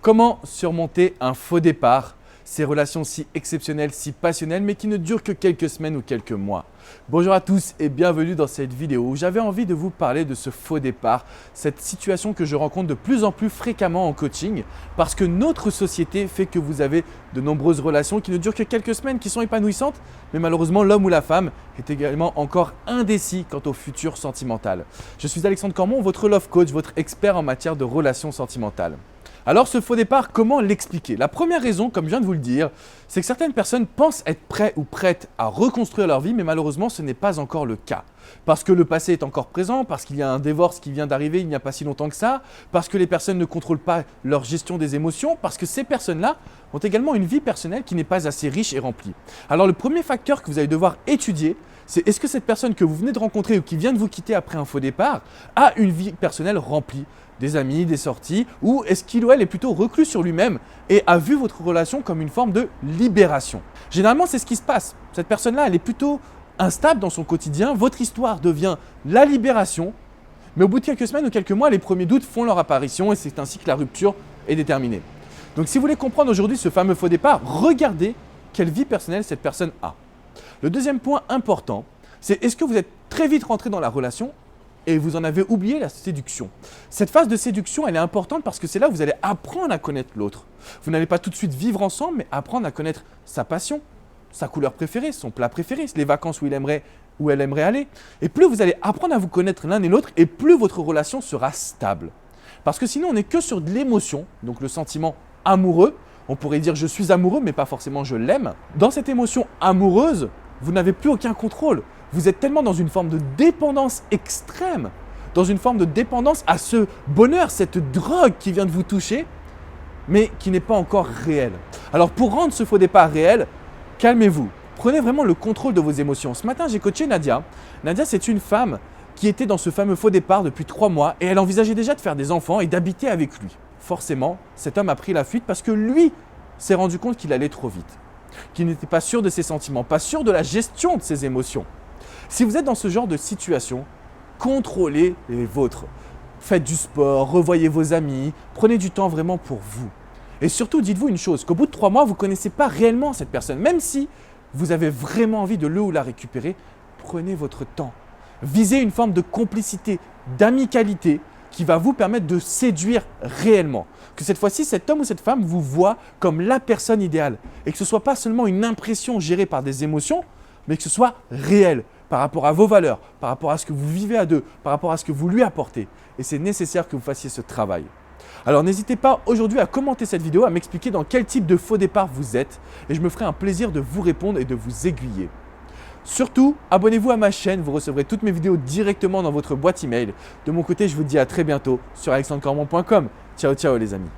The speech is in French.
Comment surmonter un faux départ? Ces relations si exceptionnelles, si passionnelles, mais qui ne durent que quelques semaines ou quelques mois. Bonjour à tous et bienvenue dans cette vidéo où j'avais envie de vous parler de ce faux départ, cette situation que je rencontre de plus en plus fréquemment en coaching parce que notre société fait que vous avez de nombreuses relations qui ne durent que quelques semaines, qui sont épanouissantes, mais malheureusement l'homme ou la femme est également encore indécis quant au futur sentimental. Je suis Alexandre Cormon, votre love coach, votre expert en matière de relations sentimentales. Alors ce faux départ, comment l'expliquer? La première raison, comme je viens de vous le dire, c'est que certaines personnes pensent être prêts ou prêtes à reconstruire leur vie, mais malheureusement ce n'est pas encore le cas. Parce que le passé est encore présent, parce qu'il y a un divorce qui vient d'arriver il n'y a pas si longtemps que ça, parce que les personnes ne contrôlent pas leur gestion des émotions, parce que ces personnes-là ont également une vie personnelle qui n'est pas assez riche et remplie. Alors le premier facteur que vous allez devoir étudier, c'est est-ce que cette personne que vous venez de rencontrer ou qui vient de vous quitter après un faux départ a une vie personnelle remplie? Des amis, des sorties, ou est-ce qu'il ou elle est plutôt reclus sur lui-même et a vu votre relation comme une forme de libération? Généralement, c'est ce qui se passe. Cette personne-là, elle est plutôt instable dans son quotidien, votre histoire devient la libération, mais au bout de quelques semaines ou quelques mois, les premiers doutes font leur apparition et c'est ainsi que la rupture est déterminée. Donc si vous voulez comprendre aujourd'hui ce fameux faux départ, regardez quelle vie personnelle cette personne a. Le deuxième point important, c'est est-ce que vous êtes très vite rentré dans la relation et vous en avez oublié la séduction. Cette phase de séduction, elle est importante parce que c'est là où vous allez apprendre à connaître l'autre. Vous n'allez pas tout de suite vivre ensemble, mais apprendre à connaître sa passion, sa couleur préférée, son plat préféré, les vacances où elle aimerait aller. Et plus vous allez apprendre à vous connaître l'un et l'autre, et plus votre relation sera stable. Parce que sinon, on n'est que sur de l'émotion, donc le sentiment amoureux. On pourrait dire je suis amoureux, mais pas forcément je l'aime. Dans cette émotion amoureuse, vous n'avez plus aucun contrôle. Vous êtes tellement dans une forme de dépendance extrême, dans une forme de dépendance à ce bonheur, cette drogue qui vient de vous toucher, mais qui n'est pas encore réelle. Alors pour rendre ce faux départ réel, calmez-vous. Prenez vraiment le contrôle de vos émotions. Ce matin, j'ai coaché Nadia. Nadia, c'est une femme qui était dans ce fameux faux départ depuis 3 mois et elle envisageait déjà de faire des enfants et d'habiter avec lui. Forcément, cet homme a pris la fuite parce que lui s'est rendu compte qu'il allait trop vite, qu'il n'était pas sûr de ses sentiments, pas sûr de la gestion de ses émotions. Si vous êtes dans ce genre de situation, contrôlez les vôtres. Faites du sport, revoyez vos amis, prenez du temps vraiment pour vous. Et surtout, dites-vous une chose, qu'au bout de 3 mois, vous ne connaissez pas réellement cette personne. Même si vous avez vraiment envie de le ou la récupérer, prenez votre temps. Visez une forme de complicité, d'amicalité qui va vous permettre de séduire réellement. Que cette fois-ci, cet homme ou cette femme vous voit comme la personne idéale. Et que ce ne soit pas seulement une impression gérée par des émotions, mais que ce soit réel par rapport à vos valeurs, par rapport à ce que vous vivez à deux, par rapport à ce que vous lui apportez. Et c'est nécessaire que vous fassiez ce travail. Alors n'hésitez pas aujourd'hui à commenter cette vidéo, à m'expliquer dans quel type de faux départ vous êtes et je me ferai un plaisir de vous répondre et de vous aiguiller. Surtout, abonnez-vous à ma chaîne, vous recevrez toutes mes vidéos directement dans votre boîte email. De mon côté, je vous dis à très bientôt sur alexandrecormon.com. Ciao, ciao les amis.